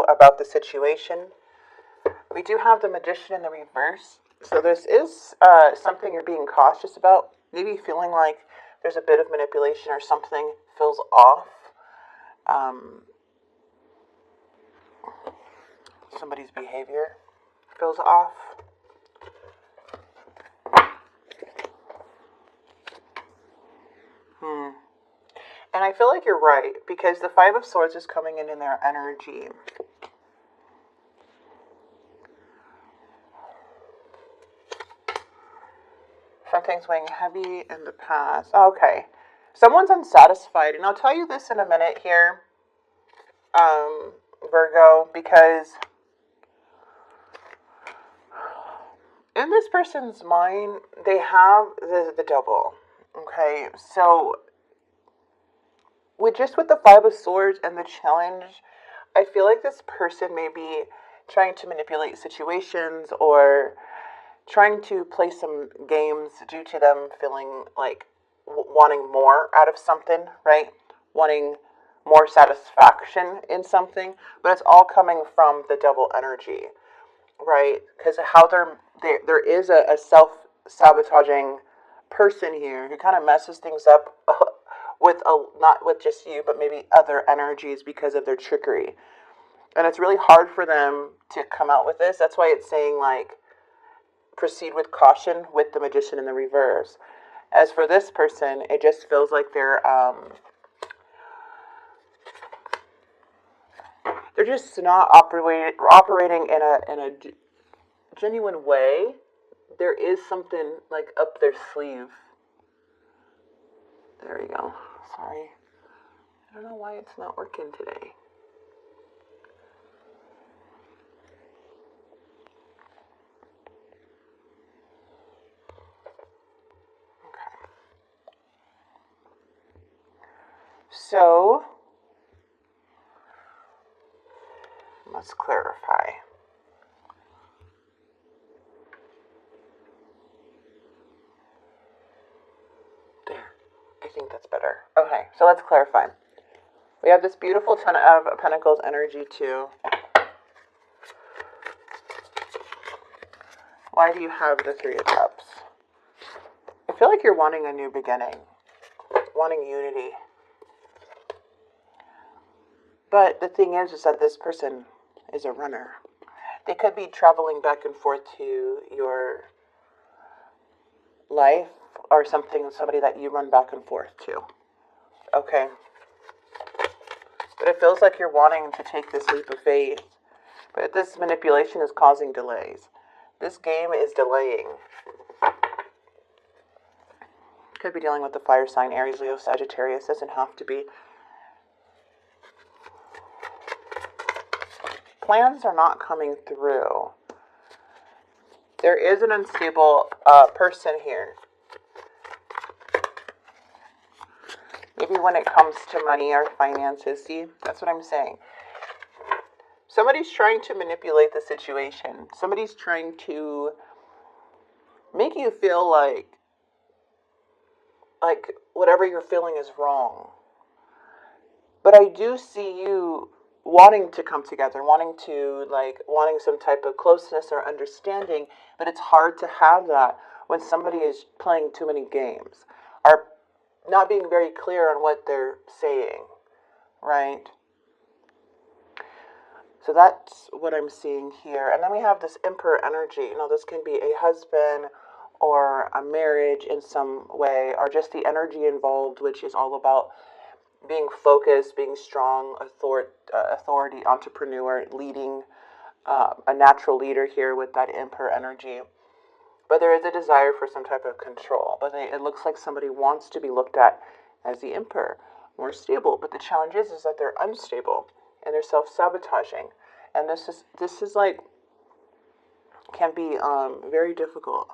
know about the situation. We do have the Magician in the reverse. So this is something you're being cautious about. Maybe feeling like there's a bit of manipulation or something feels off. Somebody's behavior feels off. And I feel like you're right, because the Five of Swords is coming in their energy. Something's weighing heavy in the past. Okay. Someone's unsatisfied. And I'll tell you this in a minute here, Virgo, because in this person's mind, they have the double. Okay. So with the Five of Swords and the challenge, I feel like this person may be trying to manipulate situations or trying to play some games due to them feeling like wanting more out of something, right? Wanting more satisfaction in something, but it's all coming from the double energy, right? Because how there is a self-sabotaging person here who kind of messes things up not with just you, but maybe other energies because of their trickery. And it's really hard for them to come out with this. That's why it's saying, like, proceed with caution with the Magician in the reverse. As for this person, it just feels like they're just not operating in a genuine way. There is something like up their sleeve. There we go. Sorry. I don't know why it's not working today. Okay. So, let's clarify. There. I think that's better. Okay, so let's clarify. We have this beautiful Ten of Pentacles energy too. Why do you have the Three of Cups? I feel like you're wanting a new beginning. Wanting unity. But the thing is that this person is a runner. They could be traveling back and forth to your life or somebody that you run back and forth to. Okay. But it feels like you're wanting to take this leap of faith. But this manipulation is causing delays. This game is delaying. Could be dealing with the fire sign, Aries, Leo, Sagittarius. Doesn't have to be. Plans are not coming through. There is an unstable person here. Maybe when it comes to money or finances. See, that's what I'm saying. Somebody's trying to manipulate the situation. Somebody's trying to make you feel like whatever you're feeling is wrong. But I do see you wanting to come together, wanting some type of closeness or understanding, but it's hard to have that when somebody is playing too many games, or not being very clear on what they're saying, right? So that's what I'm seeing here. And then we have this Emperor energy. Now, this can be a husband or a marriage in some way, or just the energy involved, which is all about being focused, being strong, authority, entrepreneur, leading, a natural leader here with that Emperor energy. But there is a desire for some type of control. But it looks like somebody wants to be looked at as the Emperor, more stable. But the challenge is that they're unstable and they're self-sabotaging. And this is like, can be very difficult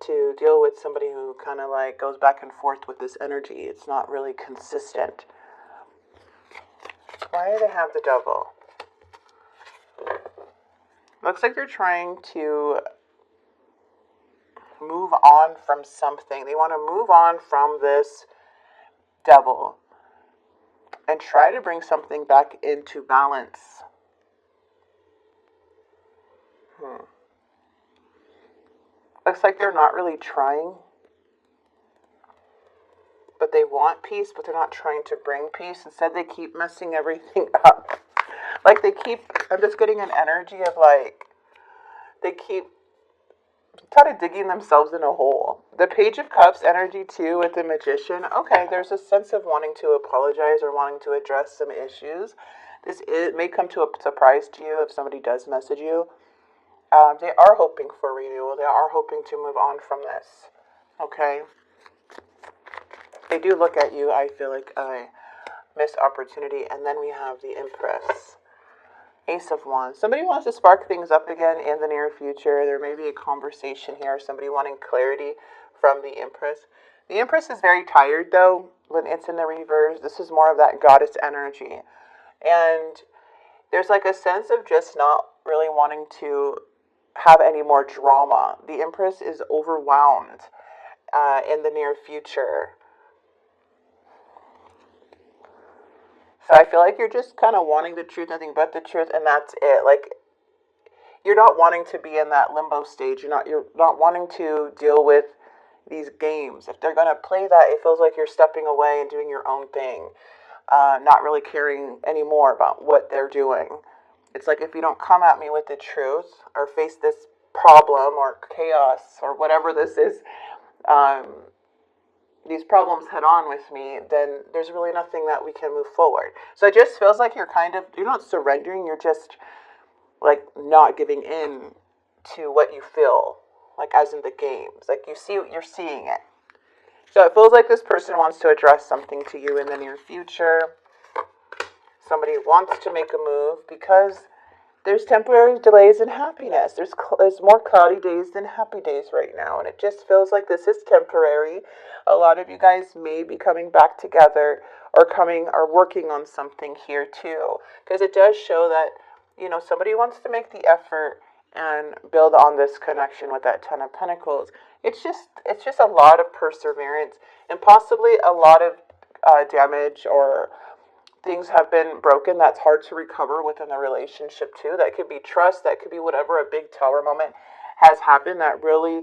to deal with somebody who kind of like goes back and forth with this energy. It's not really consistent. Why do they have the Devil? Looks like they're trying to move on from something. They want to move on from this Devil. and try to bring something back into balance. Looks like they're not really trying, but they want peace, but they're not trying to bring peace. Instead, they keep messing everything up. Like I'm just getting an energy of like, they keep kind of digging themselves in a hole. The Page of Cups energy too with the Magician. Okay, there's a sense of wanting to apologize or wanting to address some issues. It may come to a surprise to you if somebody does message you. They are hoping for renewal. They are hoping to move on from this. Okay? They do look at you, I feel like, a missed opportunity. And then we have the Empress. Ace of Wands. Somebody wants to spark things up again in the near future. There may be a conversation here. Somebody wanting clarity from the Empress. The Empress is very tired, though, when it's in the reverse. This is more of that goddess energy. And there's like a sense of just not really wanting to have any more drama. The Empress is overwhelmed in the near future. So I feel like you're just kind of wanting the truth, nothing but the truth, and that's it. Like, you're not wanting to be in that limbo stage. You're not wanting to deal with these games. If they're going to play that, it feels like you're stepping away and doing your own thing, not really caring anymore about what they're doing. It's like, if you don't come at me with the truth or face this problem or chaos or whatever this is, these problems head on with me, then there's really nothing that we can move forward. So it just feels like you're not surrendering, you're just like not giving in to what you feel, like as in the games. Like you're seeing it. So it feels like this person wants to address something to you in the near future. Somebody wants to make a move because there's temporary delays in happiness. There's more cloudy days than happy days right now. And it just feels like this is temporary. A lot of you guys may be coming back together or working on something here too. Because it does show that, somebody wants to make the effort and build on this connection with that Ten of Pentacles. It's just a lot of perseverance and possibly a lot of damage or things have been broken that's hard to recover within the relationship too. That could be trust, that could be whatever a big tower moment has happened that really,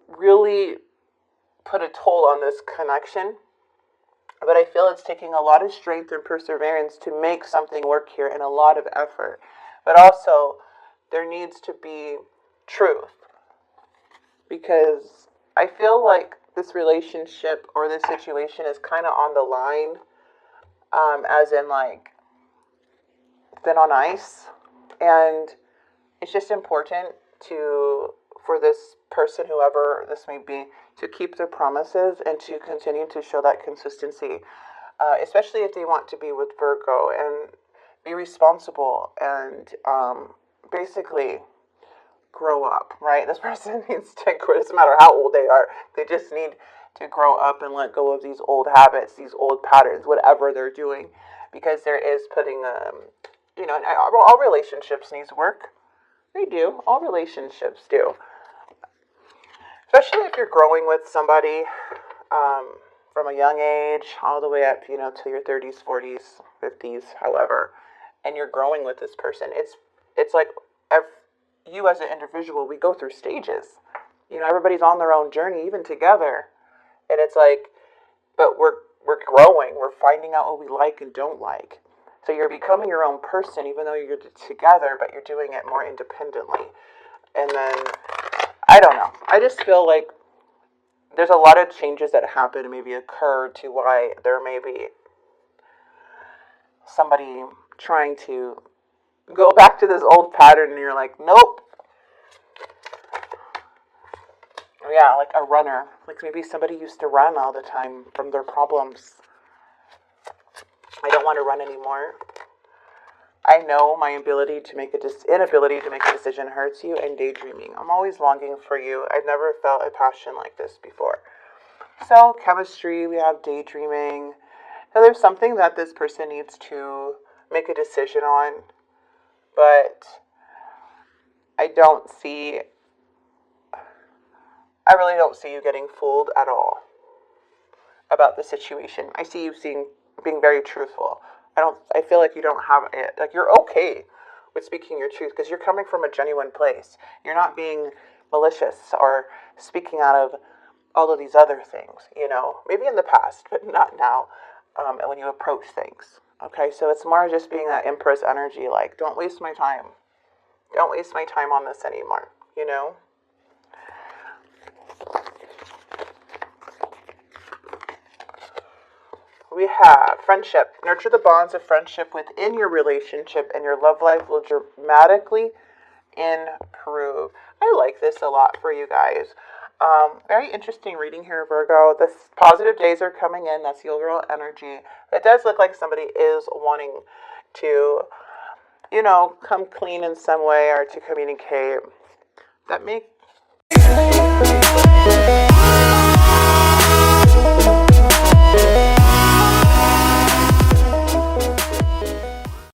really put a toll on this connection. But I feel it's taking a lot of strength and perseverance to make something work here and a lot of effort. But also, there needs to be truth. Because I feel like this relationship or this situation is kind of on the line. As in like thin on ice, and it's just important for this person, whoever this may be, to keep their promises and to continue to show that consistency, especially if they want to be with Virgo and be responsible and basically grow up, right? This person needs to grow. It doesn't matter how old they are, they just need to grow up and let go of these old habits, these old patterns, whatever they're doing, because there is putting, all relationships needs work. They do. All relationships do. Especially if you're growing with somebody from a young age all the way up, to your 30s, 40s, 50s, however, and you're growing with this person. It's like you as an individual, we go through stages. Everybody's on their own journey, even together. And it's like, but we're growing. We're finding out what we like and don't like. So you're becoming your own person, even though you're together, but you're doing it more independently. And then, I don't know. I just feel like there's a lot of changes that happen and maybe occur to why there may be somebody trying to go back to this old pattern, and you're like, nope. Yeah, like a runner. Like maybe somebody used to run all the time from their problems. I don't want to run anymore. I know my inability to make a decision hurts you, and daydreaming. I'm always longing for you. I've never felt a passion like this before. So, chemistry, we have daydreaming. So there's something that this person needs to make a decision on, but I really don't see you getting fooled at all about the situation. I see you seeing being very truthful. I feel like you don't have it. Like, you're okay with speaking your truth because you're coming from a genuine place. You're not being malicious or speaking out of all of these other things, maybe in the past, but not now, and when you approach things. Okay, so it's more just being that Empress energy, like, don't waste my time. Don't waste my time on this anymore. We have friendship. Nurture the bonds of friendship within your relationship, and your love life will dramatically improve. I like this a lot for you guys. Very interesting reading here, Virgo. The positive days are coming in. That's the overall energy. It does look like somebody is wanting to, come clean in some way or to communicate. That makes